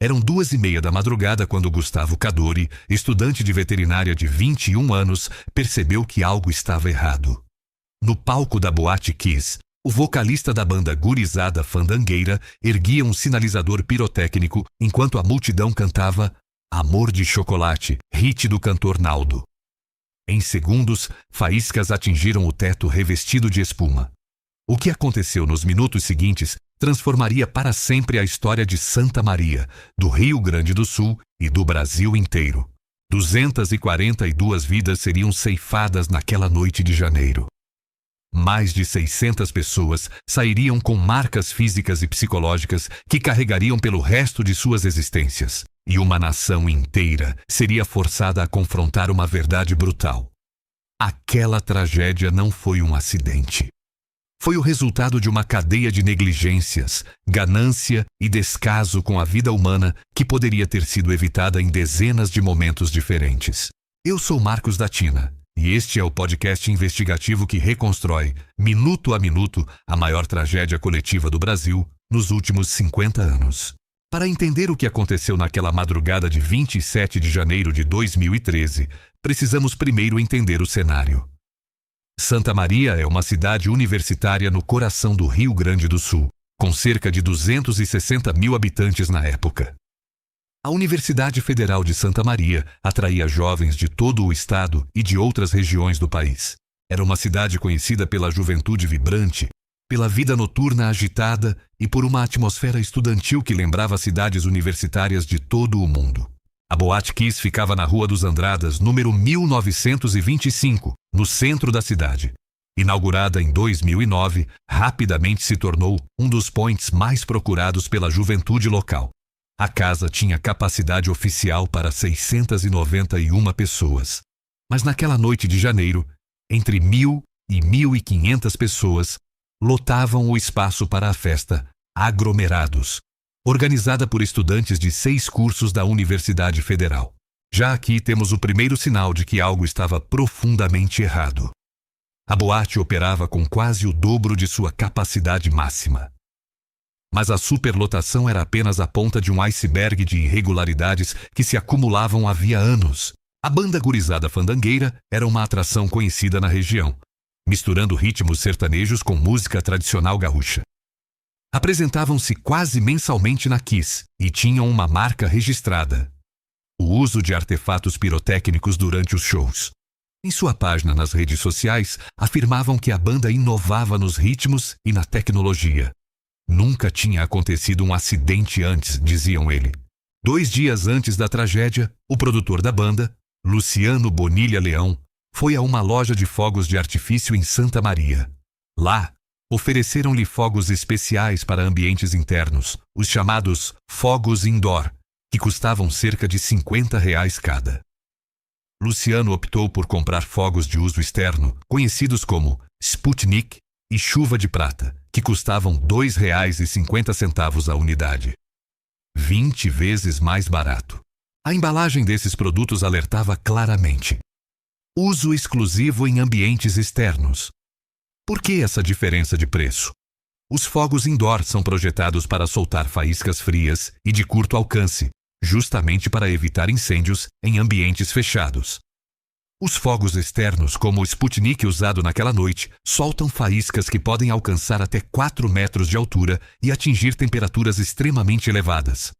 Eram 2:30 da madrugada quando Gustavo Cadori, estudante de veterinária de 21 anos, percebeu que algo estava errado. No palco da Boate Kiss, o vocalista da banda gurizada fandangueira erguia um sinalizador pirotécnico enquanto a multidão cantava Amor de Chocolate, hit do cantor Naldo. Em segundos, faíscas atingiram o teto revestido de espuma. O que aconteceu nos minutos seguintes transformaria para sempre a história de Santa Maria, do Rio Grande do Sul e do Brasil inteiro. 242 vidas seriam ceifadas naquela noite de janeiro. Mais de 600 pessoas sairiam com marcas físicas e psicológicas que carregariam pelo resto de suas existências. E uma nação inteira seria forçada a confrontar uma verdade brutal. Aquela tragédia não foi um acidente. Foi o resultado de uma cadeia de negligências, ganância e descaso com a vida humana que poderia ter sido evitada em dezenas de momentos diferentes. Eu sou Marcos da Tina e este é o podcast investigativo que reconstrói, minuto a minuto, a maior tragédia coletiva do Brasil nos últimos 50 anos. Para entender o que aconteceu naquela madrugada de 27 de janeiro de 2013, precisamos primeiro entender o cenário. Santa Maria é uma cidade universitária no coração do Rio Grande do Sul, com cerca de 260 mil habitantes na época. A Universidade Federal de Santa Maria atraía jovens de todo o estado e de outras regiões do país. Era uma cidade conhecida pela juventude vibrante, pela vida noturna agitada e por uma atmosfera estudantil que lembrava cidades universitárias de todo o mundo. A Boate Kiss ficava na Rua dos Andradas, número 1925, no centro da cidade. Inaugurada em 2009, rapidamente se tornou um dos points mais procurados pela juventude local. A casa tinha capacidade oficial para 691 pessoas. Mas naquela noite de janeiro, entre 1.000 e 1.500 pessoas lotavam o espaço para a festa, aglomerados, organizada por estudantes de 6 cursos da Universidade Federal. Já aqui temos o primeiro sinal de que algo estava profundamente errado. A boate operava com quase o dobro de sua capacidade máxima. Mas a superlotação era apenas a ponta de um iceberg de irregularidades que se acumulavam havia anos. A banda gurizada fandangueira era uma atração conhecida na região, misturando ritmos sertanejos com música tradicional gaúcha. Apresentavam-se quase mensalmente na Kiss e tinham uma marca registrada: o uso de artefatos pirotécnicos durante os shows. Em sua página nas redes sociais, afirmavam que a banda inovava nos ritmos e na tecnologia. Nunca tinha acontecido um acidente antes, diziam ele. 2 dias antes da tragédia, o produtor da banda, Luciano Bonilha Leão, foi a uma loja de fogos de artifício em Santa Maria. Lá, ofereceram-lhe fogos especiais para ambientes internos, os chamados fogos indoor, que custavam cerca de R$50 cada. Luciano optou por comprar fogos de uso externo, conhecidos como Sputnik e Chuva de Prata, que custavam R$2,50 a unidade. 20 vezes mais barato. A embalagem desses produtos alertava claramente: uso exclusivo em ambientes externos. Por que essa diferença de preço? Os fogos indoor são projetados para soltar faíscas frias e de curto alcance, justamente para evitar incêndios em ambientes fechados. Os fogos externos, como o Sputnik usado naquela noite, soltam faíscas que podem alcançar até 4 metros de altura e atingir temperaturas extremamente elevadas.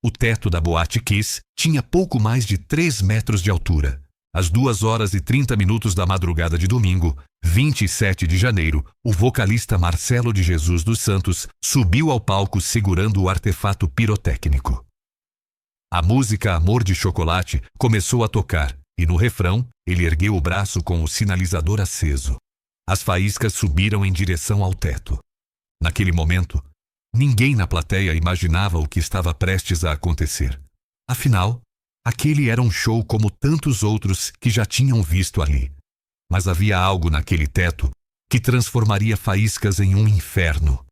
O teto da Boate Kiss tinha pouco mais de 3 metros de altura. Às 2h30 da madrugada de domingo, 27 de janeiro, o vocalista Marcelo de Jesus dos Santos subiu ao palco segurando o artefato pirotécnico. A música Amor de Chocolate começou a tocar e, no refrão, ele ergueu o braço com o sinalizador aceso. As faíscas subiram em direção ao teto. Naquele momento, ninguém na plateia imaginava o que estava prestes a acontecer. Afinal, aquele era um show como tantos outros que já tinham visto ali. Mas havia algo naquele teto que transformaria faíscas em um inferno.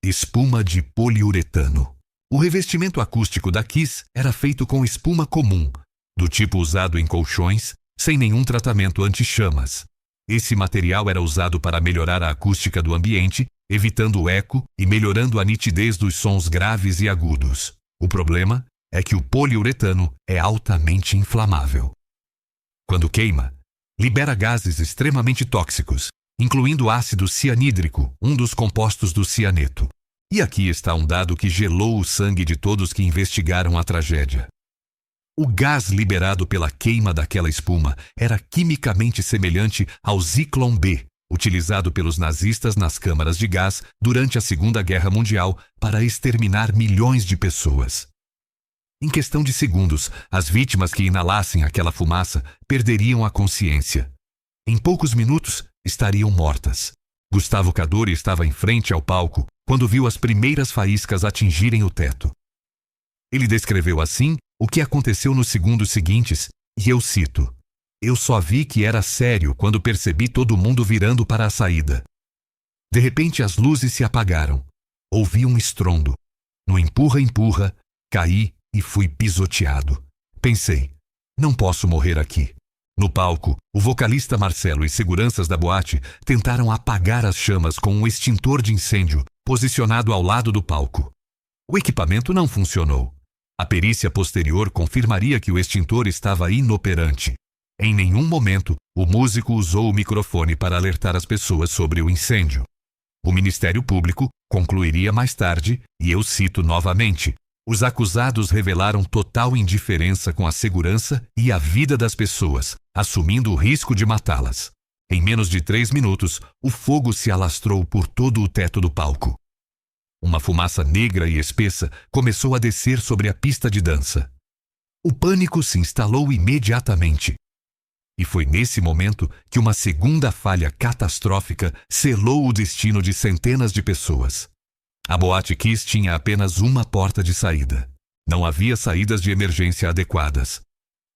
Espuma de poliuretano. O revestimento acústico da Kiss era feito com espuma comum, do tipo usado em colchões, sem nenhum tratamento anti-chamas. Esse material era usado para melhorar a acústica do ambiente, evitando o eco e melhorando a nitidez dos sons graves e agudos. O problema é que o poliuretano é altamente inflamável. Quando queima, libera gases extremamente tóxicos, incluindo ácido cianídrico, um dos compostos do cianeto. E aqui está um dado que gelou o sangue de todos que investigaram a tragédia. O gás liberado pela queima daquela espuma era quimicamente semelhante ao Zyklon B, utilizado pelos nazistas nas câmaras de gás durante a Segunda Guerra Mundial para exterminar milhões de pessoas. Em questão de segundos, as vítimas que inalassem aquela fumaça perderiam a consciência. Em poucos minutos, estariam mortas. Gustavo Cadori estava em frente ao palco quando viu as primeiras faíscas atingirem o teto. Ele descreveu assim o que aconteceu nos segundos seguintes, e eu cito: "Eu só vi que era sério quando percebi todo mundo virando para a saída. De repente as luzes se apagaram. Ouvi um estrondo. No empurra-empurra, caí e fui pisoteado. Pensei, não posso morrer aqui." No palco, o vocalista Marcelo e seguranças da boate tentaram apagar as chamas com um extintor de incêndio posicionado ao lado do palco. O equipamento não funcionou. A perícia posterior confirmaria que o extintor estava inoperante. Em nenhum momento, o músico usou o microfone para alertar as pessoas sobre o incêndio. O Ministério Público concluiria mais tarde, e eu cito novamente: "Os acusados revelaram total indiferença com a segurança e a vida das pessoas, assumindo o risco de matá-las." Em menos de 3 minutos, o fogo se alastrou por todo o teto do palco. Uma fumaça negra e espessa começou a descer sobre a pista de dança. O pânico se instalou imediatamente. E foi nesse momento que uma segunda falha catastrófica selou o destino de centenas de pessoas. A Boate Kiss tinha apenas uma porta de saída. Não havia saídas de emergência adequadas.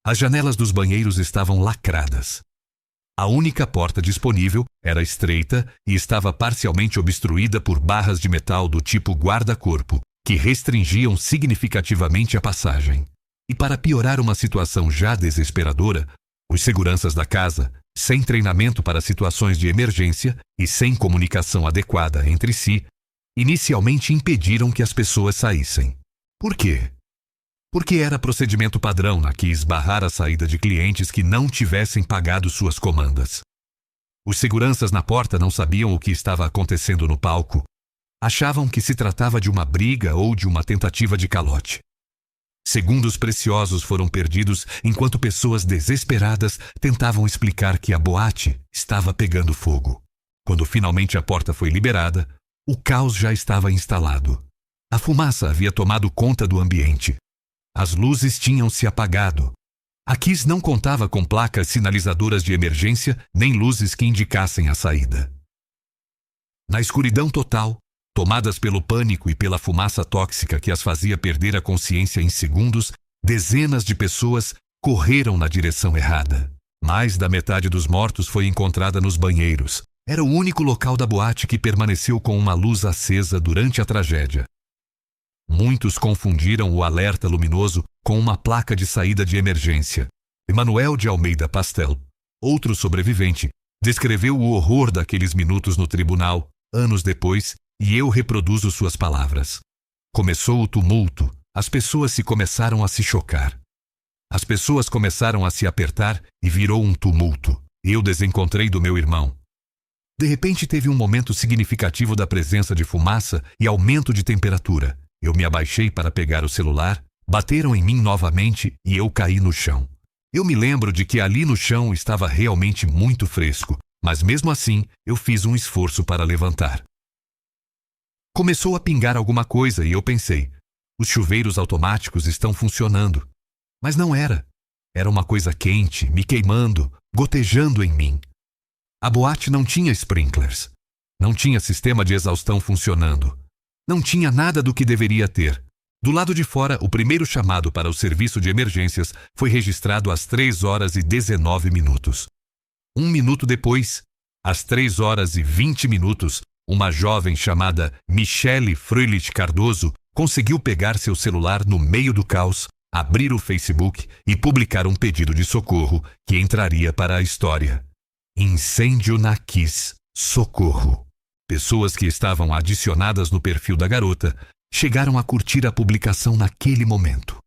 As janelas dos banheiros estavam lacradas. A única porta disponível era estreita e estava parcialmente obstruída por barras de metal do tipo guarda-corpo, que restringiam significativamente a passagem. E para piorar uma situação já desesperadora, os seguranças da casa, sem treinamento para situações de emergência e sem comunicação adequada entre si, inicialmente impediram que as pessoas saíssem. Por quê? Porque era procedimento padrão na Kiss barrar a saída de clientes que não tivessem pagado suas comandas. Os seguranças na porta não sabiam o que estava acontecendo no palco. Achavam que se tratava de uma briga ou de uma tentativa de calote. Segundos preciosos foram perdidos enquanto pessoas desesperadas tentavam explicar que a boate estava pegando fogo. Quando finalmente a porta foi liberada, o caos já estava instalado. A fumaça havia tomado conta do ambiente. As luzes tinham se apagado. A Kiss não contava com placas sinalizadoras de emergência nem luzes que indicassem a saída. Na escuridão total, tomadas pelo pânico e pela fumaça tóxica que as fazia perder a consciência em segundos, dezenas de pessoas correram na direção errada. Mais da metade dos mortos foi encontrada nos banheiros. Era o único local da boate que permaneceu com uma luz acesa durante a tragédia. Muitos confundiram o alerta luminoso com uma placa de saída de emergência. Emanuel de Almeida Pastel, outro sobrevivente, descreveu o horror daqueles minutos no tribunal, anos depois, e eu reproduzo suas palavras. Começou o tumulto, as pessoas começaram a se chocar. As pessoas começaram a se apertar e virou um tumulto. Eu desencontrei do meu irmão. De repente teve um momento significativo da presença de fumaça e aumento de temperatura. Eu me abaixei para pegar o celular, bateram em mim novamente e eu caí no chão. Eu me lembro de que ali no chão estava realmente muito fresco, mas mesmo assim eu fiz um esforço para levantar. Começou a pingar alguma coisa e eu pensei, os chuveiros automáticos estão funcionando. Mas não era. Era uma coisa quente, me queimando, gotejando em mim. A boate não tinha sprinklers. Não tinha sistema de exaustão funcionando. Não tinha nada do que deveria ter. Do lado de fora, o primeiro chamado para o serviço de emergências foi registrado às 3h19. 1 minuto depois, às 3h20, uma jovem chamada Michele Fröhlich Cardoso conseguiu pegar seu celular no meio do caos, abrir o Facebook e publicar um pedido de socorro que entraria para a história. Incêndio na Kiss. Socorro. Pessoas que estavam adicionadas no perfil da garota chegaram a curtir a publicação naquele momento.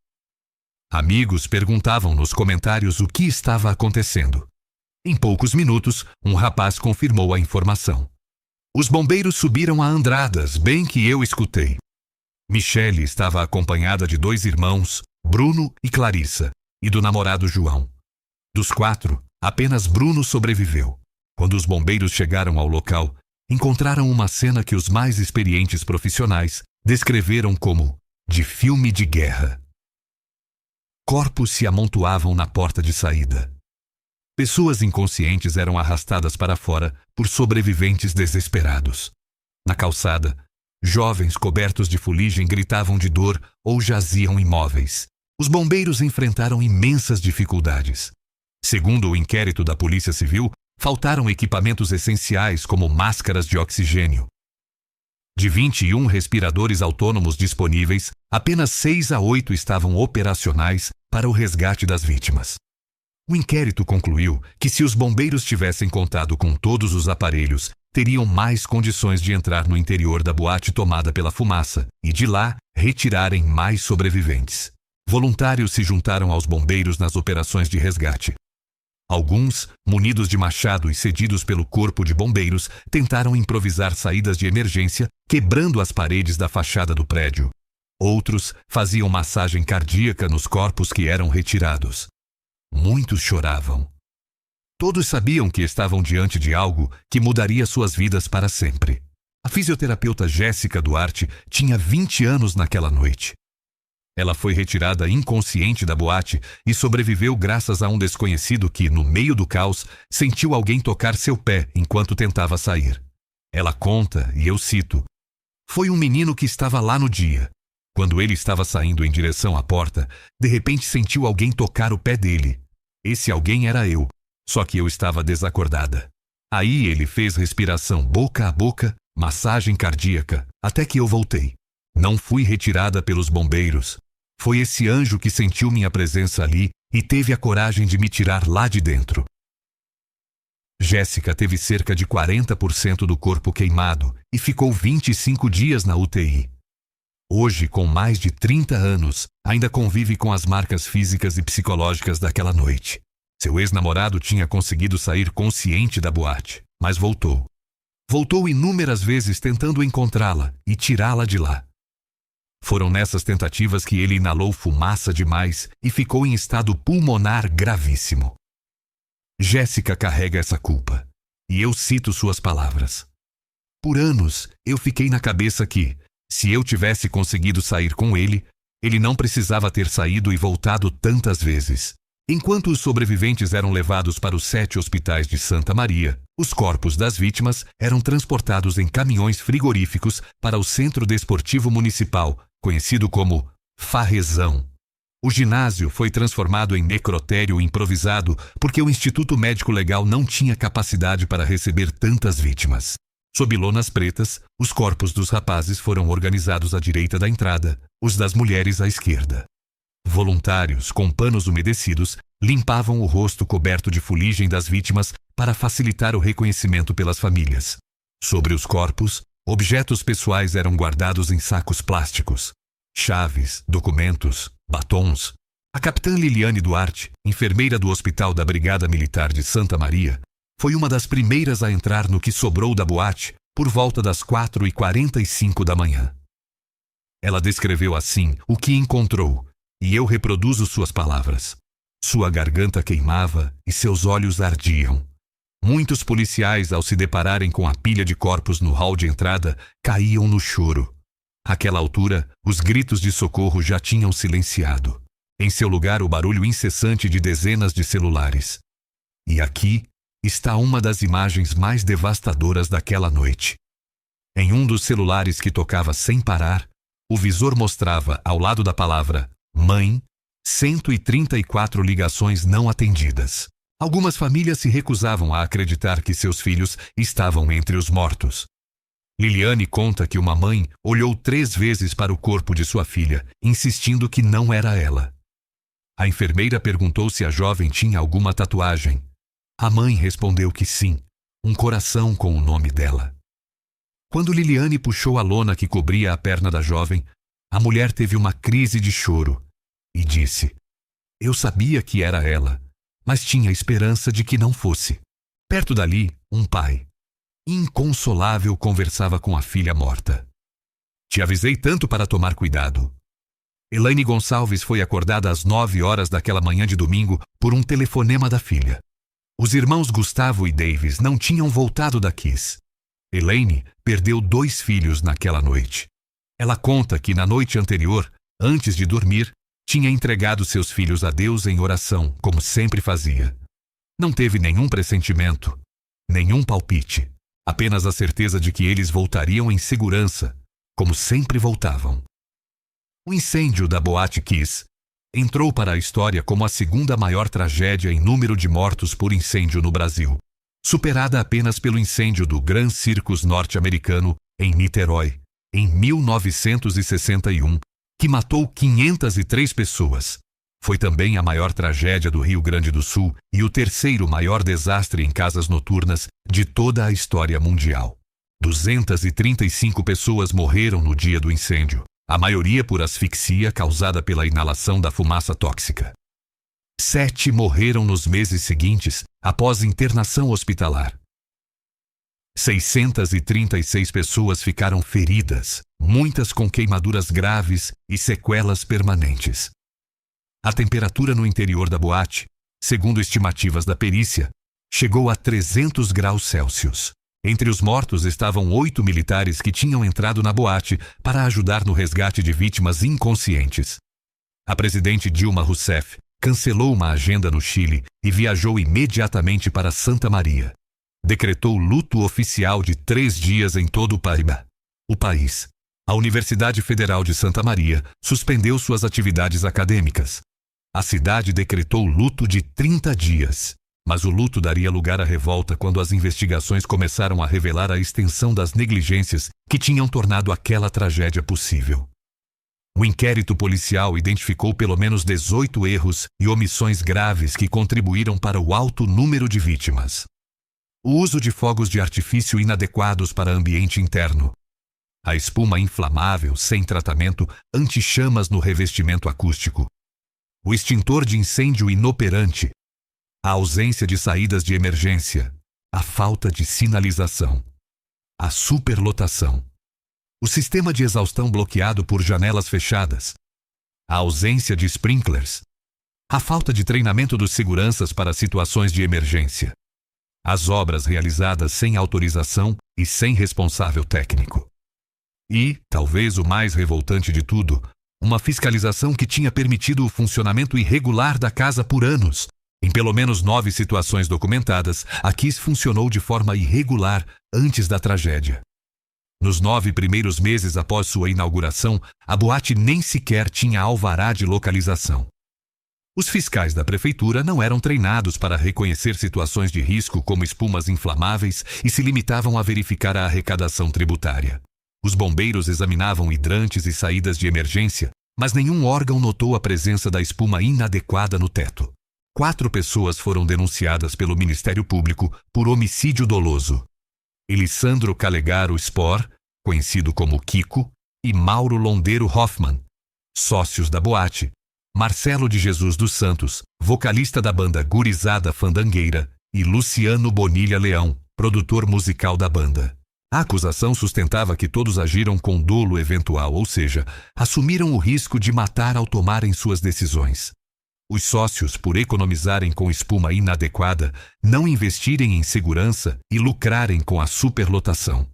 Amigos perguntavam nos comentários o que estava acontecendo. Em poucos minutos, um rapaz confirmou a informação. Os bombeiros subiram a andradas, bem que eu escutei. Michele estava acompanhada de 2 irmãos, Bruno e Clarissa, e do namorado João. Dos 4, apenas Bruno sobreviveu. Quando os bombeiros chegaram ao local, encontraram uma cena que os mais experientes profissionais descreveram como de filme de guerra. Corpos se amontoavam na porta de saída. Pessoas inconscientes eram arrastadas para fora por sobreviventes desesperados. Na calçada, jovens cobertos de fuligem gritavam de dor ou jaziam imóveis. Os bombeiros enfrentaram imensas dificuldades. Segundo o inquérito da Polícia Civil, faltaram equipamentos essenciais como máscaras de oxigênio. De 21 respiradores autônomos disponíveis, apenas 6 a 8 estavam operacionais para o resgate das vítimas. O inquérito concluiu que se os bombeiros tivessem contado com todos os aparelhos, teriam mais condições de entrar no interior da boate tomada pela fumaça e de lá retirarem mais sobreviventes. Voluntários se juntaram aos bombeiros nas operações de resgate. Alguns, munidos de machado e cedidos pelo corpo de bombeiros, tentaram improvisar saídas de emergência, quebrando as paredes da fachada do prédio. Outros faziam massagem cardíaca nos corpos que eram retirados. Muitos choravam. Todos sabiam que estavam diante de algo que mudaria suas vidas para sempre. A fisioterapeuta Jéssica Duarte tinha 20 anos naquela noite. Ela foi retirada inconsciente da boate e sobreviveu graças a um desconhecido que, no meio do caos, sentiu alguém tocar seu pé enquanto tentava sair. Ela conta, e eu cito, "Foi um menino que estava lá no dia. Quando ele estava saindo em direção à porta, de repente sentiu alguém tocar o pé dele. Esse alguém era eu, só que eu estava desacordada. Aí ele fez respiração boca a boca, massagem cardíaca, até que eu voltei. Não fui retirada pelos bombeiros. Foi esse anjo que sentiu minha presença ali e teve a coragem de me tirar lá de dentro." Jéssica teve cerca de 40% do corpo queimado e ficou 25 dias na UTI. Hoje, com mais de 30 anos, ainda convive com as marcas físicas e psicológicas daquela noite. Seu ex-namorado tinha conseguido sair consciente da boate, mas voltou. Voltou inúmeras vezes tentando encontrá-la e tirá-la de lá. Foram nessas tentativas que ele inalou fumaça demais e ficou em estado pulmonar gravíssimo. Jéssica carrega essa culpa, e eu cito suas palavras. "Por anos, eu fiquei na cabeça que, se eu tivesse conseguido sair com ele, ele não precisava ter saído e voltado tantas vezes." Enquanto os sobreviventes eram levados para os 7 hospitais de Santa Maria, os corpos das vítimas eram transportados em caminhões frigoríficos para o Centro Desportivo Municipal, conhecido como Farrezão. O ginásio foi transformado em necrotério improvisado porque o Instituto Médico Legal não tinha capacidade para receber tantas vítimas. Sob lonas pretas, os corpos dos rapazes foram organizados à direita da entrada, os das mulheres à esquerda. Voluntários, com panos umedecidos, limpavam o rosto coberto de fuligem das vítimas para facilitar o reconhecimento pelas famílias. Sobre os corpos, objetos pessoais eram guardados em sacos plásticos. Chaves, documentos, batons. A capitã Liliane Duarte, enfermeira do Hospital da Brigada Militar de Santa Maria, foi uma das primeiras a entrar no que sobrou da boate por volta das 4h45 da manhã. Ela descreveu assim o que encontrou, e eu reproduzo suas palavras. Sua garganta queimava e seus olhos ardiam. Muitos policiais, ao se depararem com a pilha de corpos no hall de entrada, caíam no choro. Àquela altura, os gritos de socorro já tinham silenciado. Em seu lugar, o barulho incessante de dezenas de celulares. E aqui está uma das imagens mais devastadoras daquela noite. Em um dos celulares que tocava sem parar, o visor mostrava, ao lado da palavra "mãe", 134 ligações não atendidas. Algumas famílias se recusavam a acreditar que seus filhos estavam entre os mortos. Liliane conta que uma mãe olhou 3 vezes para o corpo de sua filha, insistindo que não era ela. A enfermeira perguntou se a jovem tinha alguma tatuagem. A mãe respondeu que sim, um coração com o nome dela. Quando Liliane puxou a lona que cobria a perna da jovem, a mulher teve uma crise de choro e disse: Eu sabia que era ela, mas tinha esperança de que não fosse. Perto dali, um pai, inconsolável, conversava com a filha morta. Te avisei tanto para tomar cuidado. Elaine Gonçalves foi acordada às 9 horas daquela manhã de domingo por um telefonema da filha. Os irmãos Gustavo e Davis não tinham voltado da Kiss. Elaine perdeu 2 filhos naquela noite. Ela conta que na noite anterior, antes de dormir, tinha entregado seus filhos a Deus em oração, como sempre fazia. Não teve nenhum pressentimento, nenhum palpite, apenas a certeza de que eles voltariam em segurança, como sempre voltavam. O incêndio da Boate Kiss entrou para a história como a segunda maior tragédia em número de mortos por incêndio no Brasil, superada apenas pelo incêndio do Grand Circus norte-americano em Niterói, em 1961, que matou 503 pessoas. Foi também a maior tragédia do Rio Grande do Sul e o terceiro maior desastre em casas noturnas de toda a história mundial. 235 pessoas morreram no dia do incêndio, a maioria por asfixia causada pela inalação da fumaça tóxica. 7 morreram nos meses seguintes, após internação hospitalar. 636 pessoas ficaram feridas, muitas com queimaduras graves e sequelas permanentes. A temperatura no interior da boate, segundo estimativas da perícia, chegou a 300 graus Celsius. Entre os mortos estavam 8 militares que tinham entrado na boate para ajudar no resgate de vítimas inconscientes. A presidente Dilma Rousseff cancelou uma agenda no Chile e viajou imediatamente para Santa Maria. Decretou luto oficial de 3 dias em todo o país. A Universidade Federal de Santa Maria suspendeu suas atividades acadêmicas. A cidade decretou luto de 30 dias. Mas o luto daria lugar à revolta quando as investigações começaram a revelar a extensão das negligências que tinham tornado aquela tragédia possível. O inquérito policial identificou pelo menos 18 erros e omissões graves que contribuíram para o alto número de vítimas. O uso de fogos de artifício inadequados para ambiente interno. A espuma inflamável sem tratamento anti-chamas no revestimento acústico. O extintor de incêndio inoperante. A ausência de saídas de emergência, a falta de sinalização, a superlotação, o sistema de exaustão bloqueado por janelas fechadas, a ausência de sprinklers, a falta de treinamento dos seguranças para situações de emergência, as obras realizadas sem autorização e sem responsável técnico. E, talvez o mais revoltante de tudo, uma fiscalização que tinha permitido o funcionamento irregular da casa por anos. Em pelo menos 9 situações documentadas, a Kiss funcionou de forma irregular antes da tragédia. Nos 9 primeiros meses após sua inauguração, a boate nem sequer tinha alvará de localização. Os fiscais da prefeitura não eram treinados para reconhecer situações de risco como espumas inflamáveis e se limitavam a verificar a arrecadação tributária. Os bombeiros examinavam hidrantes e saídas de emergência, mas nenhum órgão notou a presença da espuma inadequada no teto. 4 pessoas foram denunciadas pelo Ministério Público por homicídio doloso. Elisandro Calegaro Spor, conhecido como Kiko, e Mauro Londeiro Hoffman, sócios da boate. Marcelo de Jesus dos Santos, vocalista da banda Gurizada Fandangueira, e Luciano Bonilha Leão, produtor musical da banda. A acusação sustentava que todos agiram com dolo eventual, ou seja, assumiram o risco de matar ao tomarem suas decisões. Os sócios, por economizarem com espuma inadequada, não investirem em segurança e lucrarem com a superlotação.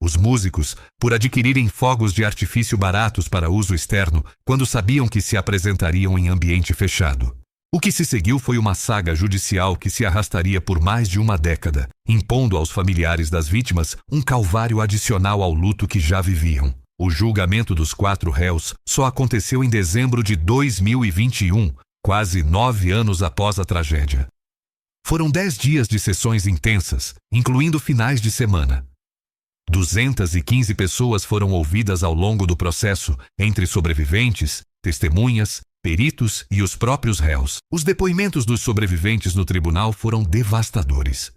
Os músicos, por adquirirem fogos de artifício baratos para uso externo, quando sabiam que se apresentariam em ambiente fechado. O que se seguiu foi uma saga judicial que se arrastaria por mais de uma década, impondo aos familiares das vítimas um calvário adicional ao luto que já viviam. O julgamento dos 4 réus só aconteceu em dezembro de 2021, quase 9 anos após a tragédia. Foram 10 dias de sessões intensas, incluindo finais de semana. 215 pessoas foram ouvidas ao longo do processo, entre sobreviventes, testemunhas, peritos e os próprios réus. Os depoimentos dos sobreviventes no tribunal foram devastadores.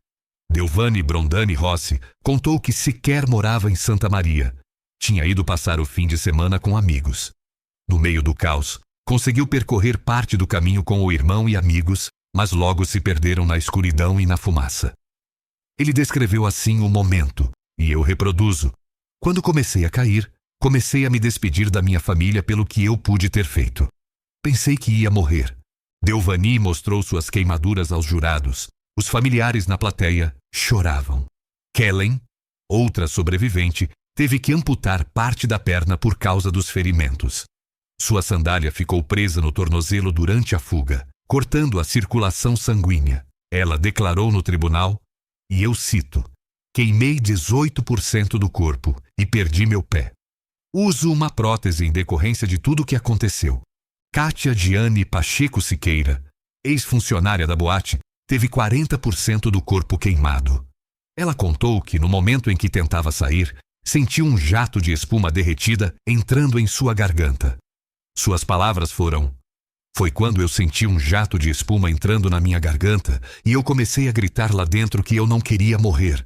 Delvane Brondani Rossi contou que sequer morava em Santa Maria. Tinha ido passar o fim de semana com amigos. No meio do caos, Conseguiu percorrer parte do caminho com o irmão e amigos, mas logo se perderam na escuridão e na fumaça. Ele descreveu assim o momento, e eu reproduzo. Quando comecei a cair, comecei a me despedir da minha família pelo que eu pude ter feito. Pensei que ia morrer. Delvani mostrou suas queimaduras aos jurados. Os familiares na plateia choravam. Kellen, outra sobrevivente, teve que amputar parte da perna por causa dos ferimentos. Sua sandália ficou presa no tornozelo durante a fuga, cortando a circulação sanguínea. Ela declarou no tribunal, e eu cito, queimei 18% do corpo e perdi meu pé. Uso uma prótese em decorrência de tudo o que aconteceu. Kátia Diane Pacheco Siqueira, ex-funcionária da boate, teve 40% do corpo queimado. Ela contou que, no momento em que tentava sair, sentiu um jato de espuma derretida entrando em sua garganta. Suas palavras foram: foi quando eu senti um jato de espuma entrando na minha garganta e eu comecei a gritar lá dentro que eu não queria morrer.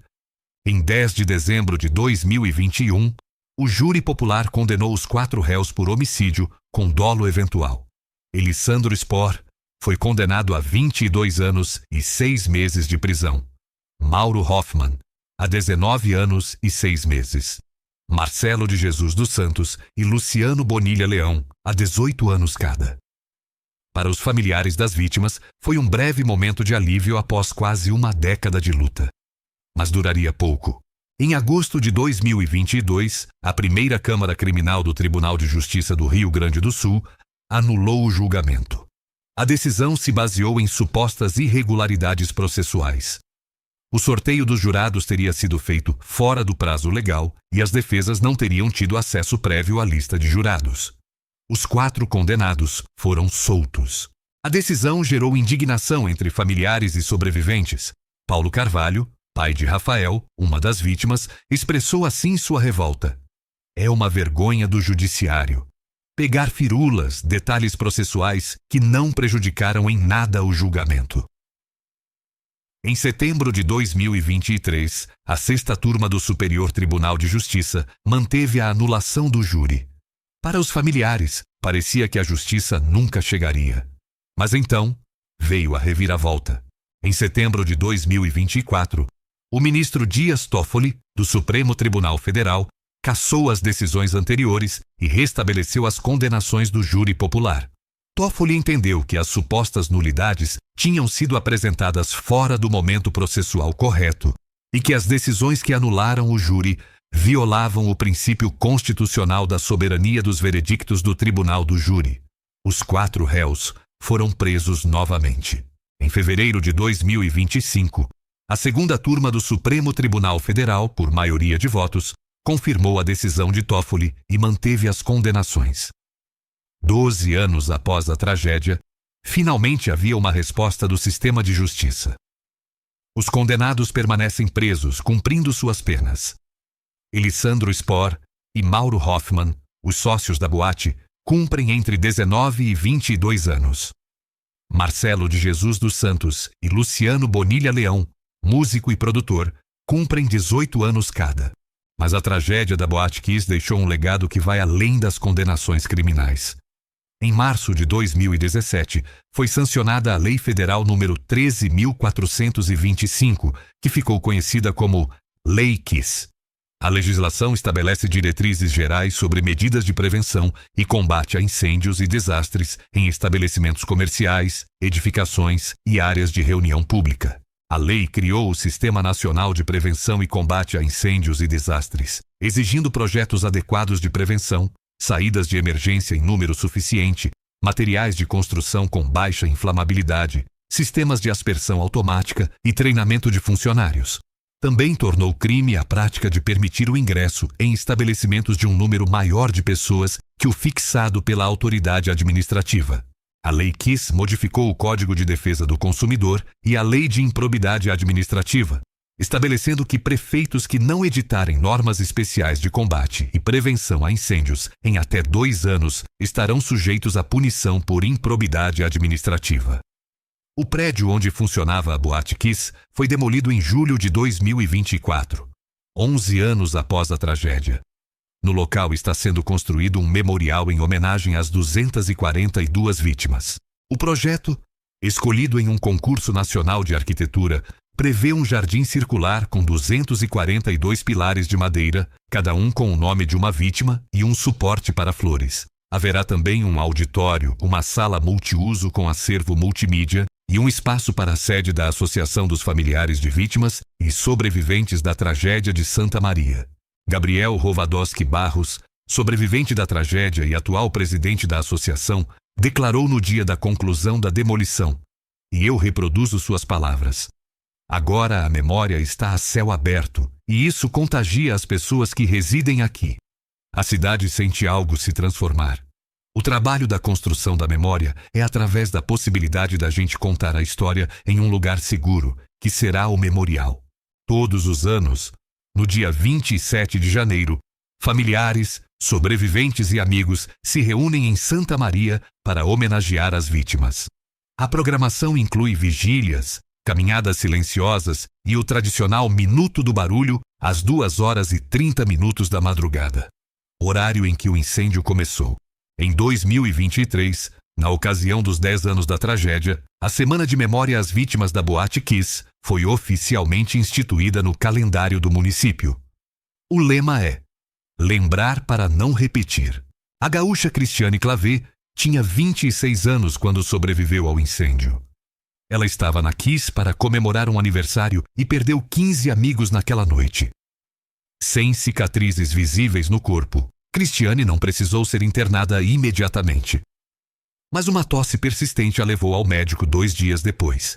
Em 10 de dezembro de 2021, o júri popular condenou os 4 réus por homicídio com dolo eventual. Elissandro Spor foi condenado a 22 anos e 6 meses de prisão. Mauro Hoffman, a 19 anos e 6 meses. Marcelo de Jesus dos Santos e Luciano Bonilha Leão, a 18 anos cada. Para os familiares das vítimas, foi um breve momento de alívio após quase uma década de luta. Mas duraria pouco. Em agosto de 2022, a primeira Câmara Criminal do Tribunal de Justiça do Rio Grande do Sul anulou o julgamento. A decisão se baseou em supostas irregularidades processuais. O sorteio dos jurados teria sido feito fora do prazo legal e as defesas não teriam tido acesso prévio à lista de jurados. Os 4 condenados foram soltos. A decisão gerou indignação entre familiares e sobreviventes. Paulo Carvalho, pai de Rafael, uma das vítimas, expressou assim sua revolta. É uma vergonha do judiciário. Pegar firulas, detalhes processuais que não prejudicaram em nada o julgamento. Em setembro de 2023, a 6ª turma do Superior Tribunal de Justiça manteve a anulação do júri. Para os familiares, parecia que a justiça nunca chegaria. Mas então, veio a reviravolta. Em setembro de 2024, o ministro Dias Toffoli, do Supremo Tribunal Federal, cassou as decisões anteriores e restabeleceu as condenações do júri popular. Toffoli entendeu que as supostas nulidades tinham sido apresentadas fora do momento processual correto e que as decisões que anularam o júri violavam o princípio constitucional da soberania dos veredictos do Tribunal do Júri. Os 4 réus foram presos novamente. Em fevereiro de 2025, a 2ª turma do Supremo Tribunal Federal, por maioria de votos, confirmou a decisão de Toffoli e manteve as condenações. 12 anos após a tragédia, finalmente havia uma resposta do sistema de justiça. Os condenados permanecem presos, cumprindo suas penas. Elissandro Spor e Mauro Hoffman, os sócios da boate, cumprem entre 19 e 22 anos. Marcelo de Jesus dos Santos e Luciano Bonilha Leão, músico e produtor, cumprem 18 anos cada. Mas a tragédia da Boate Kiss deixou um legado que vai além das condenações criminais. Em março de 2017, foi sancionada a Lei Federal número 13.425, que ficou conhecida como Lei Kiss. A legislação estabelece diretrizes gerais sobre medidas de prevenção e combate a incêndios e desastres em estabelecimentos comerciais, edificações e áreas de reunião pública. A lei criou o Sistema Nacional de Prevenção e Combate a Incêndios e Desastres, exigindo projetos adequados de prevenção, saídas de emergência em número suficiente, materiais de construção com baixa inflamabilidade, sistemas de aspersão automática e treinamento de funcionários. Também tornou crime a prática de permitir o ingresso em estabelecimentos de um número maior de pessoas que o fixado pela autoridade administrativa. A Lei Kiss modificou o Código de Defesa do Consumidor e a Lei de Improbidade Administrativa, estabelecendo que prefeitos que não editarem normas especiais de combate e prevenção a incêndios em até 2 anos estarão sujeitos à punição por improbidade administrativa. O prédio onde funcionava a Boate Kiss foi demolido em julho de 2024, 11 anos após a tragédia. No local está sendo construído um memorial em homenagem às 242 vítimas. O projeto, escolhido em um concurso nacional de arquitetura, prevê um jardim circular com 242 pilares de madeira, cada um com o nome de uma vítima e um suporte para flores. Haverá também um auditório, uma sala multiuso com acervo multimídia e um espaço para a sede da Associação dos Familiares de Vítimas e Sobreviventes da Tragédia de Santa Maria. Gabriel Rovadowski Barros, sobrevivente da tragédia e atual presidente da associação, declarou no dia da conclusão da demolição, e eu reproduzo suas palavras: "Agora a memória está a céu aberto, e isso contagia as pessoas que residem aqui. A cidade sente algo se transformar. O trabalho da construção da memória é através da possibilidade da gente contar a história em um lugar seguro, que será o memorial. Todos os anos, no dia 27 de janeiro, familiares, sobreviventes e amigos se reúnem em Santa Maria para homenagear as vítimas. A programação inclui vigílias, caminhadas silenciosas e o tradicional Minuto do Barulho às 2h30 da madrugada, horário em que o incêndio começou. Em 2023, na ocasião dos 10 anos da tragédia, a Semana de Memória às Vítimas da Boate Kiss foi oficialmente instituída no calendário do município. O lema é: lembrar para não repetir. A gaúcha Cristiane Clavé tinha 26 anos quando sobreviveu ao incêndio. Ela estava na Kiss para comemorar um aniversário e perdeu 15 amigos naquela noite. Sem cicatrizes visíveis no corpo, Cristiane não precisou ser internada imediatamente. Mas uma tosse persistente a levou ao médico 2 dias depois.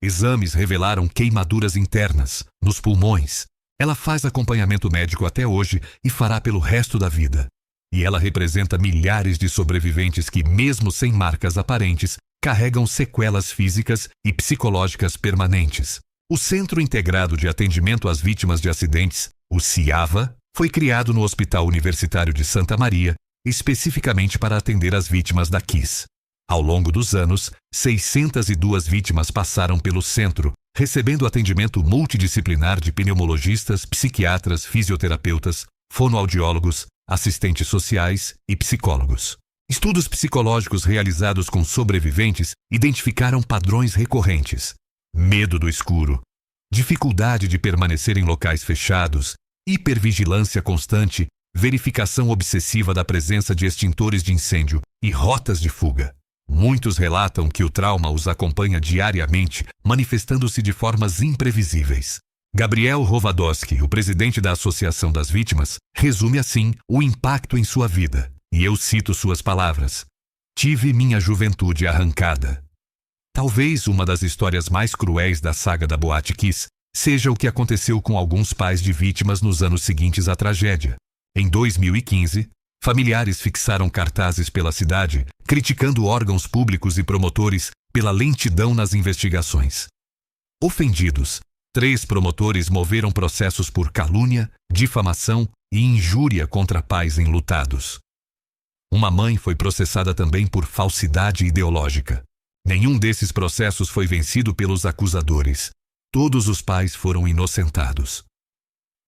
Exames revelaram queimaduras internas, nos pulmões. Ela faz acompanhamento médico até hoje e fará pelo resto da vida. E ela representa milhares de sobreviventes que, mesmo sem marcas aparentes, carregam sequelas físicas e psicológicas permanentes. O Centro Integrado de Atendimento às Vítimas de Acidentes, o CIAVA, foi criado no Hospital Universitário de Santa Maria, especificamente para atender as vítimas da Kiss. Ao longo dos anos, 602 vítimas passaram pelo centro, recebendo atendimento multidisciplinar de pneumologistas, psiquiatras, fisioterapeutas, fonoaudiólogos, assistentes sociais e psicólogos. Estudos psicológicos realizados com sobreviventes identificaram padrões recorrentes: medo do escuro, dificuldade de permanecer em locais fechados, hipervigilância constante, verificação obsessiva da presença de extintores de incêndio e rotas de fuga. Muitos relatam que o trauma os acompanha diariamente, manifestando-se de formas imprevisíveis. Gabriel Rovadowski, o presidente da Associação das Vítimas, resume assim o impacto em sua vida. E eu cito suas palavras: "Tive minha juventude arrancada." Talvez uma das histórias mais cruéis da saga da Boate Kiss seja o que aconteceu com alguns pais de vítimas nos anos seguintes à tragédia. Em 2015, familiares fixaram cartazes pela cidade, criticando órgãos públicos e promotores pela lentidão nas investigações. Ofendidos, 3 promotores moveram processos por calúnia, difamação e injúria contra pais enlutados. Uma mãe foi processada também por falsidade ideológica. Nenhum desses processos foi vencido pelos acusadores. Todos os pais foram inocentados.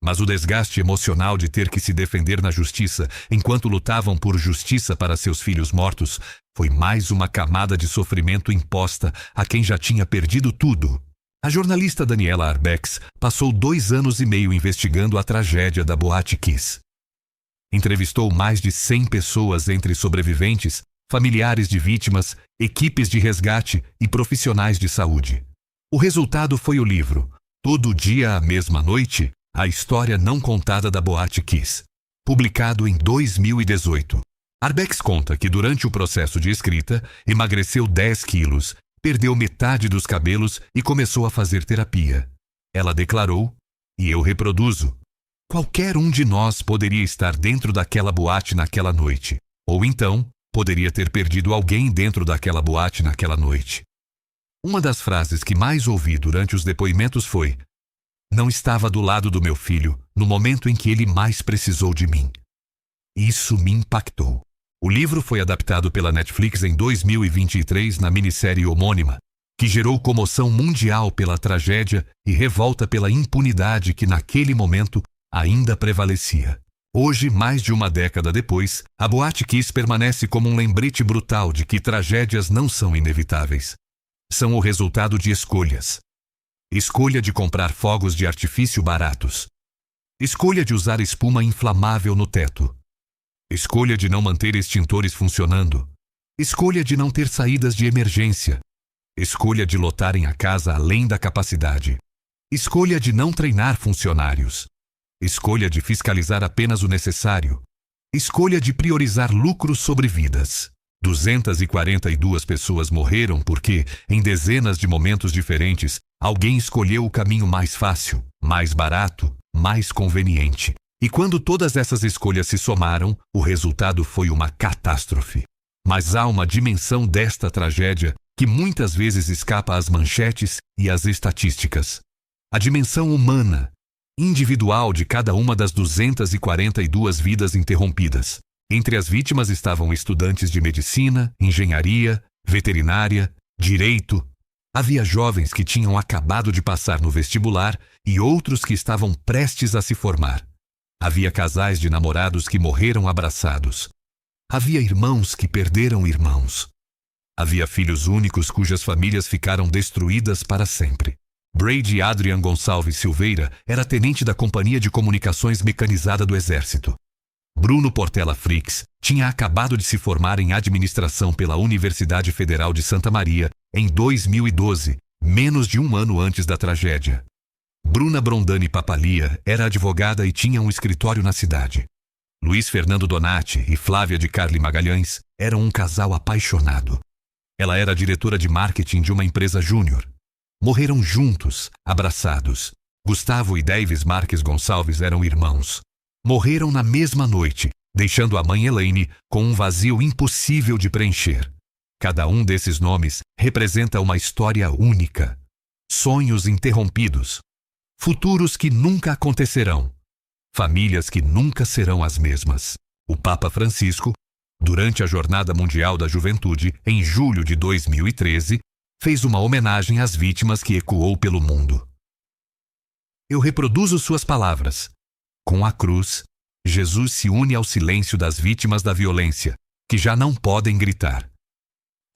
Mas o desgaste emocional de ter que se defender na justiça enquanto lutavam por justiça para seus filhos mortos foi mais uma camada de sofrimento imposta a quem já tinha perdido tudo. A jornalista Daniela Arbex passou 2 anos e meio investigando a tragédia da Boate Kiss. Entrevistou mais de 100 pessoas entre sobreviventes, familiares de vítimas, equipes de resgate e profissionais de saúde. O resultado foi o livro Todo Dia à Mesma Noite, a História Não Contada da Boate Kiss, publicado em 2018. Arbex conta que durante o processo de escrita emagreceu 10 quilos, perdeu metade dos cabelos e começou a fazer terapia. Ela declarou, e eu reproduzo: "Qualquer um de nós poderia estar dentro daquela boate naquela noite, ou então poderia ter perdido alguém dentro daquela boate naquela noite." Uma das frases que mais ouvi durante os depoimentos foi: "Não estava do lado do meu filho no momento em que ele mais precisou de mim." Isso me impactou. O livro foi adaptado pela Netflix em 2023 na minissérie homônima, que gerou comoção mundial pela tragédia e revolta pela impunidade que naquele momento ainda prevalecia. Hoje, mais de uma década depois, a Boate Kiss permanece como um lembrete brutal de que tragédias não são inevitáveis. São o resultado de escolhas. Escolha de comprar fogos de artifício baratos. Escolha de usar espuma inflamável no teto. Escolha de não manter extintores funcionando. Escolha de não ter saídas de emergência. Escolha de lotarem a casa além da capacidade. Escolha de não treinar funcionários. Escolha de fiscalizar apenas o necessário. Escolha de priorizar lucros sobre vidas. 242 pessoas morreram porque, em dezenas de momentos diferentes, alguém escolheu o caminho mais fácil, mais barato, mais conveniente. E quando todas essas escolhas se somaram, o resultado foi uma catástrofe. Mas há uma dimensão desta tragédia que muitas vezes escapa às manchetes e às estatísticas. A dimensão humana, individual de cada uma das 242 vidas interrompidas. Entre as vítimas estavam estudantes de medicina, engenharia, veterinária, direito. Havia jovens que tinham acabado de passar no vestibular e outros que estavam prestes a se formar. Havia casais de namorados que morreram abraçados. Havia irmãos que perderam irmãos. Havia filhos únicos cujas famílias ficaram destruídas para sempre. Brady Adrian Gonçalves Silveira era tenente da Companhia de Comunicações Mecanizada do Exército. Bruno Portela Frix tinha acabado de se formar em administração pela Universidade Federal de Santa Maria em 2012, menos de um ano antes da tragédia. Bruna Brondani Papalia era advogada e tinha um escritório na cidade. Luiz Fernando Donati e Flávia de Carli Magalhães eram um casal apaixonado. Ela era diretora de marketing de uma empresa júnior. Morreram juntos, abraçados. Gustavo e Davis Marques Gonçalves eram irmãos. Morreram na mesma noite, deixando a mãe Elaine com um vazio impossível de preencher. Cada um desses nomes representa uma história única. Sonhos interrompidos. Futuros que nunca acontecerão. Famílias que nunca serão as mesmas. O Papa Francisco, durante a Jornada Mundial da Juventude, em julho de 2013, fez uma homenagem às vítimas que ecoou pelo mundo. Eu reproduzo suas palavras. Com a cruz, Jesus se une ao silêncio das vítimas da violência, que já não podem gritar.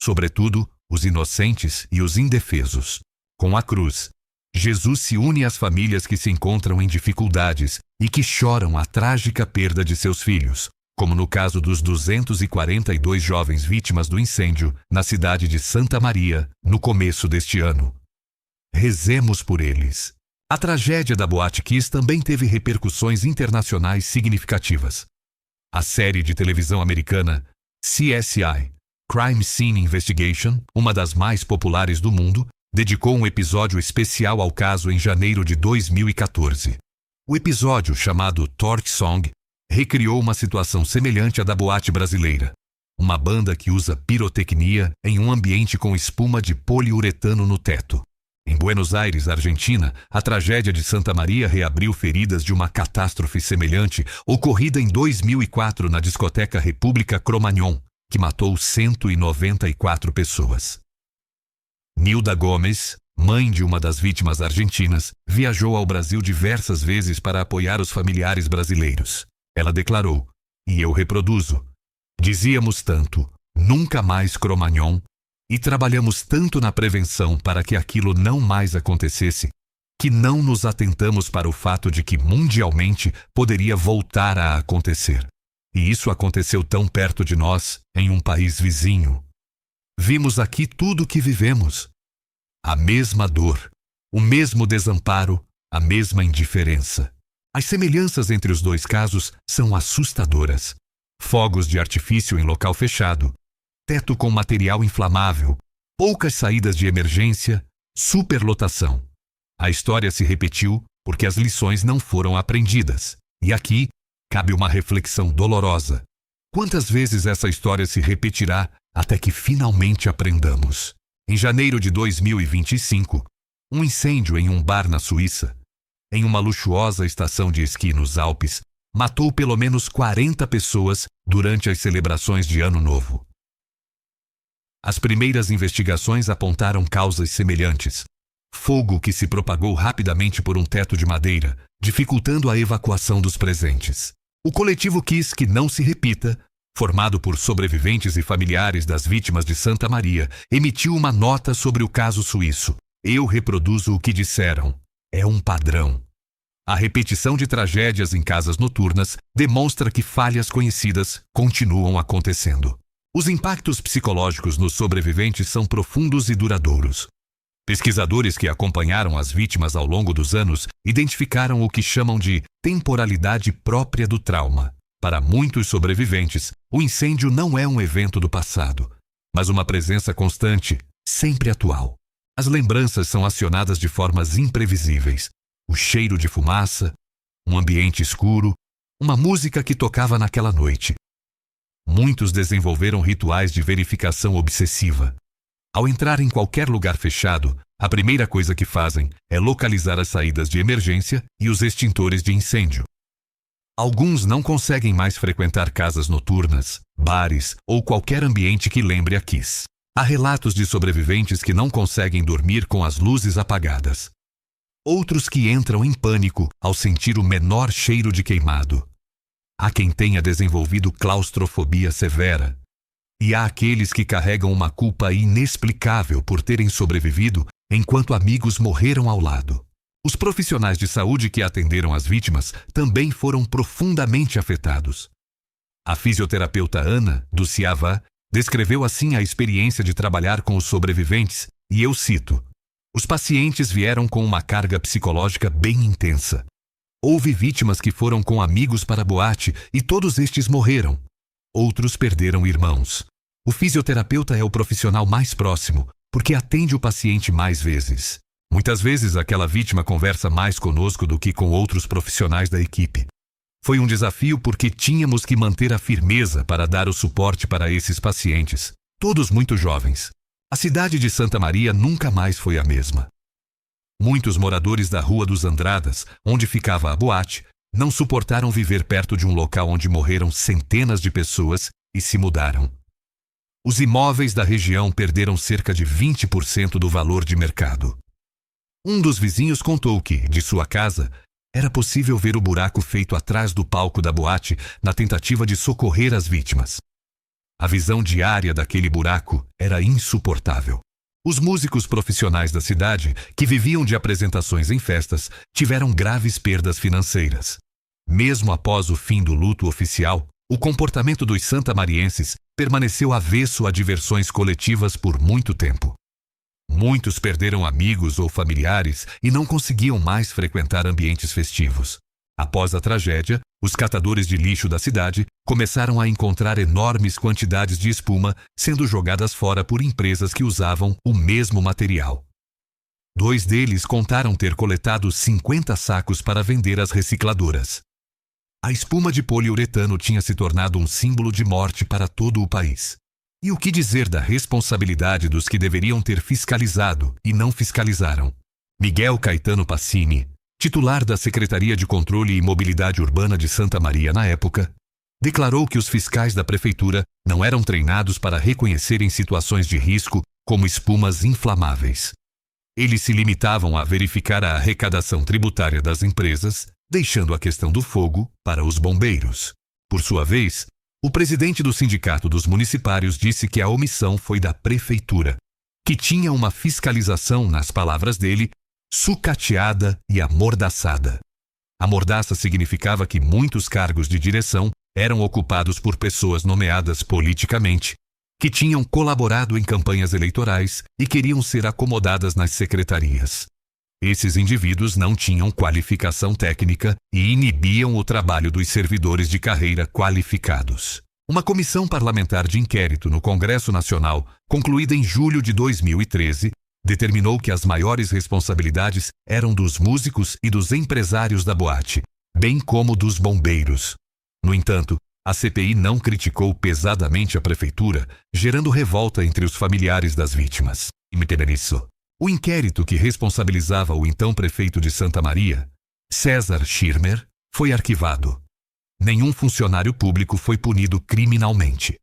Sobretudo, os inocentes e os indefesos. Com a cruz, Jesus se une às famílias que se encontram em dificuldades e que choram a trágica perda de seus filhos, como no caso dos 242 jovens vítimas do incêndio na cidade de Santa Maria, no começo deste ano. Rezemos por eles. A tragédia da Boate Kiss também teve repercussões internacionais significativas. A série de televisão americana CSI, Crime Scene Investigation, uma das mais populares do mundo, dedicou um episódio especial ao caso em janeiro de 2014. O episódio, chamado Torch Song, recriou uma situação semelhante à da boate brasileira. Uma banda que usa pirotecnia em um ambiente com espuma de poliuretano no teto. Em Buenos Aires, Argentina, a tragédia de Santa Maria reabriu feridas de uma catástrofe semelhante ocorrida em 2004 na discoteca República Cromagnon, que matou 194 pessoas. Nilda Gomes, mãe de uma das vítimas argentinas, viajou ao Brasil diversas vezes para apoiar os familiares brasileiros. Ela declarou, e eu reproduzo, dizíamos tanto, nunca mais Cromagnon, e trabalhamos tanto na prevenção para que aquilo não mais acontecesse, que não nos atentamos para o fato de que mundialmente poderia voltar a acontecer. E isso aconteceu tão perto de nós, em um país vizinho. Vimos aqui tudo o que vivemos. A mesma dor, o mesmo desamparo, a mesma indiferença. As semelhanças entre os dois casos são assustadoras. Fogos de artifício em local fechado, teto com material inflamável, poucas saídas de emergência, superlotação. A história se repetiu porque as lições não foram aprendidas. E aqui cabe uma reflexão dolorosa. Quantas vezes essa história se repetirá até que finalmente aprendamos? Em janeiro de 2025, um incêndio em um bar na Suíça, em uma luxuosa estação de esqui nos Alpes, matou pelo menos 40 pessoas durante as celebrações de Ano Novo. As primeiras investigações apontaram causas semelhantes. Fogo que se propagou rapidamente por um teto de madeira, dificultando a evacuação dos presentes. O coletivo quis que não se repita, formado por sobreviventes e familiares das vítimas de Santa Maria, emitiu uma nota sobre o caso suíço. Eu reproduzo o que disseram. É um padrão. A repetição de tragédias em casas noturnas demonstra que falhas conhecidas continuam acontecendo. Os impactos psicológicos nos sobreviventes são profundos e duradouros. Pesquisadores que acompanharam as vítimas ao longo dos anos identificaram o que chamam de temporalidade própria do trauma. Para muitos sobreviventes, o incêndio não é um evento do passado, mas uma presença constante, sempre atual. As lembranças são acionadas de formas imprevisíveis. O cheiro de fumaça, um ambiente escuro, uma música que tocava naquela noite. Muitos desenvolveram rituais de verificação obsessiva. Ao entrar em qualquer lugar fechado, a primeira coisa que fazem é localizar as saídas de emergência e os extintores de incêndio. Alguns não conseguem mais frequentar casas noturnas, bares ou qualquer ambiente que lembre a Kiss. Há relatos de sobreviventes que não conseguem dormir com as luzes apagadas. Outros que entram em pânico ao sentir o menor cheiro de queimado. Há quem tenha desenvolvido claustrofobia severa. E há aqueles que carregam uma culpa inexplicável por terem sobrevivido enquanto amigos morreram ao lado. Os profissionais de saúde que atenderam as vítimas também foram profundamente afetados. A fisioterapeuta Ana, do Ciavá, descreveu assim a experiência de trabalhar com os sobreviventes, e eu cito: os pacientes vieram com uma carga psicológica bem intensa. Houve vítimas que foram com amigos para a boate e todos estes morreram. Outros perderam irmãos. O fisioterapeuta é o profissional mais próximo, porque atende o paciente mais vezes. Muitas vezes aquela vítima conversa mais conosco do que com outros profissionais da equipe. Foi um desafio porque tínhamos que manter a firmeza para dar o suporte para esses pacientes, todos muito jovens. A cidade de Santa Maria nunca mais foi a mesma. Muitos moradores da Rua dos Andradas, onde ficava a boate, não suportaram viver perto de um local onde morreram centenas de pessoas e se mudaram. Os imóveis da região perderam cerca de 20% do valor de mercado. Um dos vizinhos contou que, de sua casa, era possível ver o buraco feito atrás do palco da boate na tentativa de socorrer as vítimas. A visão diária daquele buraco era insuportável. Os músicos profissionais da cidade, que viviam de apresentações em festas, tiveram graves perdas financeiras. Mesmo após o fim do luto oficial, o comportamento dos santamarienses permaneceu avesso a diversões coletivas por muito tempo. Muitos perderam amigos ou familiares e não conseguiam mais frequentar ambientes festivos. Após a tragédia, os catadores de lixo da cidade começaram a encontrar enormes quantidades de espuma sendo jogadas fora por empresas que usavam o mesmo material. 2 deles contaram ter coletado 50 sacos para vender às recicladoras. A espuma de poliuretano tinha se tornado um símbolo de morte para todo o país. E o que dizer da responsabilidade dos que deveriam ter fiscalizado e não fiscalizaram? Miguel Caetano Pacini, titular da Secretaria de Controle e Mobilidade Urbana de Santa Maria na época, declarou que os fiscais da prefeitura não eram treinados para reconhecerem situações de risco como espumas inflamáveis. Eles se limitavam a verificar a arrecadação tributária das empresas, deixando a questão do fogo para os bombeiros. Por sua vez, o presidente do Sindicato dos Municipários disse que a omissão foi da prefeitura, que tinha uma fiscalização, nas palavras dele, sucateada e amordaçada. A mordaça significava que muitos cargos de direção eram ocupados por pessoas nomeadas politicamente, que tinham colaborado em campanhas eleitorais e queriam ser acomodadas nas secretarias. Esses indivíduos não tinham qualificação técnica e inibiam o trabalho dos servidores de carreira qualificados. Uma comissão parlamentar de inquérito no Congresso Nacional, concluída em julho de 2013, determinou que as maiores responsabilidades eram dos músicos e dos empresários da boate, bem como dos bombeiros. No entanto, a CPI não criticou pesadamente a prefeitura, gerando revolta entre os familiares das vítimas. O inquérito que responsabilizava o então prefeito de Santa Maria, César Schirmer, foi arquivado. Nenhum funcionário público foi punido criminalmente.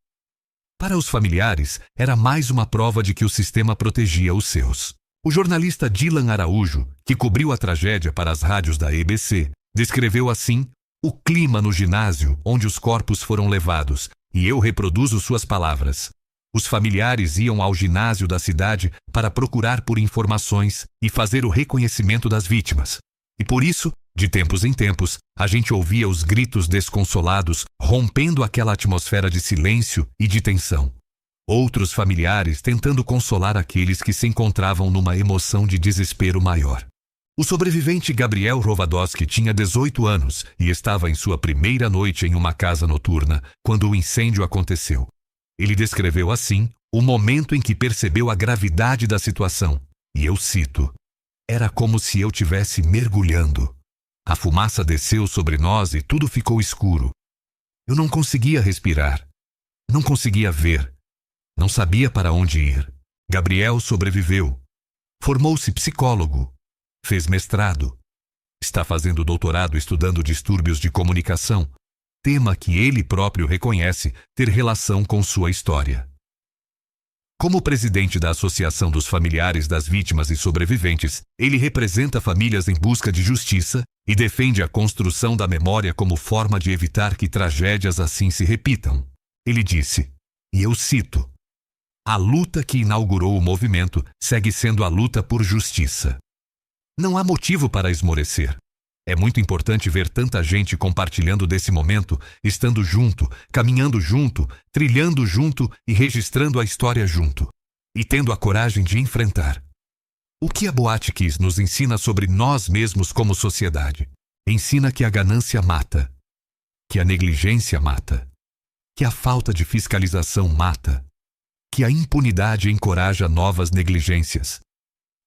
Para os familiares, era mais uma prova de que o sistema protegia os seus. O jornalista Dylan Araújo, que cobriu a tragédia para as rádios da EBC, descreveu assim O clima no ginásio onde os corpos foram levados, e eu reproduzo suas palavras. Os familiares iam ao ginásio da cidade para procurar por informações e fazer o reconhecimento das vítimas. E por isso, de tempos em tempos, a gente ouvia os gritos desconsolados rompendo aquela atmosfera de silêncio e de tensão. Outros familiares tentando consolar aqueles que se encontravam numa emoção de desespero maior. O sobrevivente Gabriel Rovadowski tinha 18 anos e estava em sua primeira noite em uma casa noturna quando o incêndio aconteceu. Ele descreveu assim o momento em que percebeu a gravidade da situação, e eu cito: "Era como se eu tivesse mergulhando. A fumaça desceu sobre nós e tudo ficou escuro. Eu não conseguia respirar, não conseguia ver, não sabia para onde ir." Gabriel sobreviveu. Formou-se psicólogo. Fez mestrado. Está fazendo doutorado estudando distúrbios de comunicação, tema que ele próprio reconhece ter relação com sua história. Como presidente da Associação dos Familiares das Vítimas e Sobreviventes, ele representa famílias em busca de justiça e defende a construção da memória como forma de evitar que tragédias assim se repitam. Ele disse, e eu cito: "A luta que inaugurou o movimento segue sendo a luta por justiça. Não há motivo para esmorecer. É muito importante ver tanta gente compartilhando desse momento, estando junto, caminhando junto, trilhando junto e registrando a história junto. E tendo a coragem de enfrentar. O que a Boate Kiss nos ensina sobre nós mesmos como sociedade? Ensina que a ganância mata, que a negligência mata, que a falta de fiscalização mata, que a impunidade encoraja novas negligências,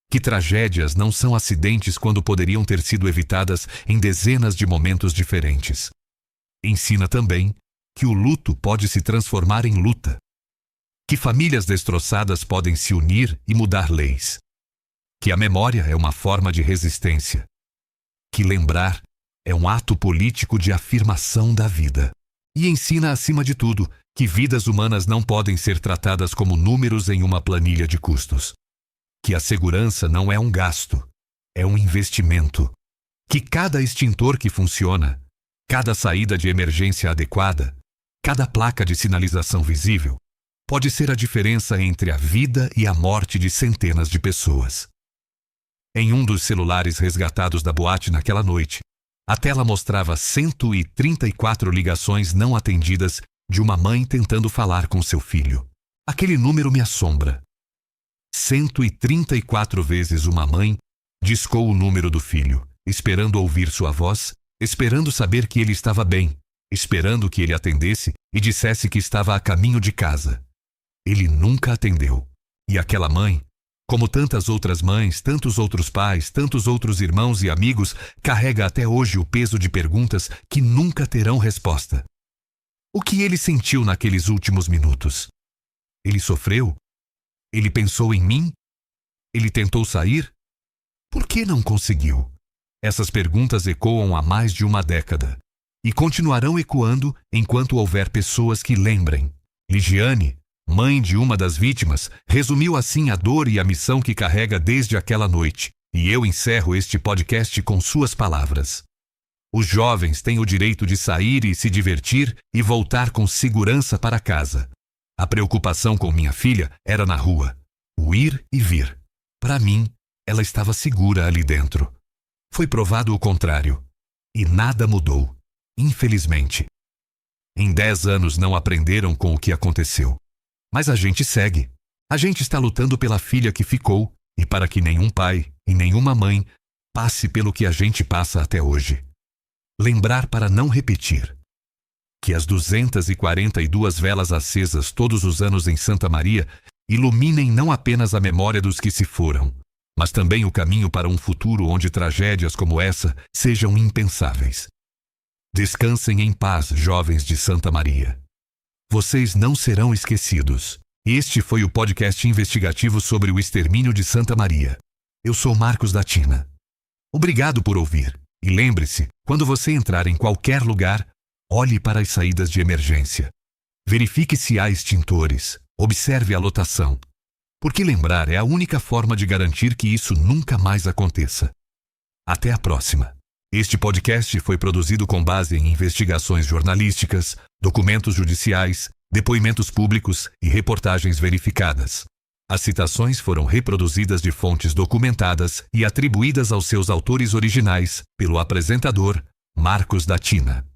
que tragédias não são acidentes quando poderiam ter sido evitadas em dezenas de momentos diferentes. Ensina também que o luto pode se transformar em luta, que famílias destroçadas podem se unir e mudar leis, que a memória é uma forma de resistência, que lembrar é um ato político de afirmação da vida. E ensina, acima de tudo, que vidas humanas não podem ser tratadas como números em uma planilha de custos. Que a segurança não é um gasto, é um investimento. Que cada extintor que funciona, cada saída de emergência adequada, cada placa de sinalização visível, pode ser a diferença entre a vida e a morte de centenas de pessoas. Em um dos celulares resgatados da boate naquela noite, a tela mostrava 134 ligações não atendidas de uma mãe tentando falar com seu filho. Aquele número me assombra. 134 vezes uma mãe discou o número do filho, esperando ouvir sua voz, esperando saber que ele estava bem, esperando que ele atendesse e dissesse que estava a caminho de casa. Ele nunca atendeu. E aquela mãe, como tantas outras mães, tantos outros pais, tantos outros irmãos e amigos, carrega até hoje o peso de perguntas que nunca terão resposta. O que ele sentiu naqueles últimos minutos? Ele sofreu? Ele pensou em mim? Ele tentou sair? Por que não conseguiu? Essas perguntas ecoam há mais de uma década e continuarão ecoando enquanto houver pessoas que lembrem. Ligiane, mãe de uma das vítimas, resumiu assim a dor e a missão que carrega desde aquela noite, e eu encerro este podcast com suas palavras. Os jovens têm o direito de sair e se divertir e voltar com segurança para casa. A preocupação com minha filha era na rua, o ir e vir. Para mim, ela estava segura ali dentro. Foi provado o contrário. E nada mudou, infelizmente. Em 10 anos não aprenderam com o que aconteceu. Mas a gente segue. A gente está lutando pela filha que ficou e para que nenhum pai e nenhuma mãe passe pelo que a gente passa até hoje. Lembrar para não repetir. Que as 242 velas acesas todos os anos em Santa Maria iluminem não apenas a memória dos que se foram, mas também o caminho para um futuro onde tragédias como essa sejam impensáveis. Descansem em paz, jovens de Santa Maria. Vocês não serão esquecidos. Este foi o podcast investigativo sobre o extermínio de Santa Maria. Eu sou Marcos da Tina. Obrigado por ouvir. E lembre-se, quando você entrar em qualquer lugar, olhe para as saídas de emergência. Verifique se há extintores. Observe a lotação. Porque lembrar é a única forma de garantir que isso nunca mais aconteça. Até a próxima. Este podcast foi produzido com base em investigações jornalísticas, documentos judiciais, depoimentos públicos e reportagens verificadas. As citações foram reproduzidas de fontes documentadas e atribuídas aos seus autores originais pelo apresentador Marcos da Tina.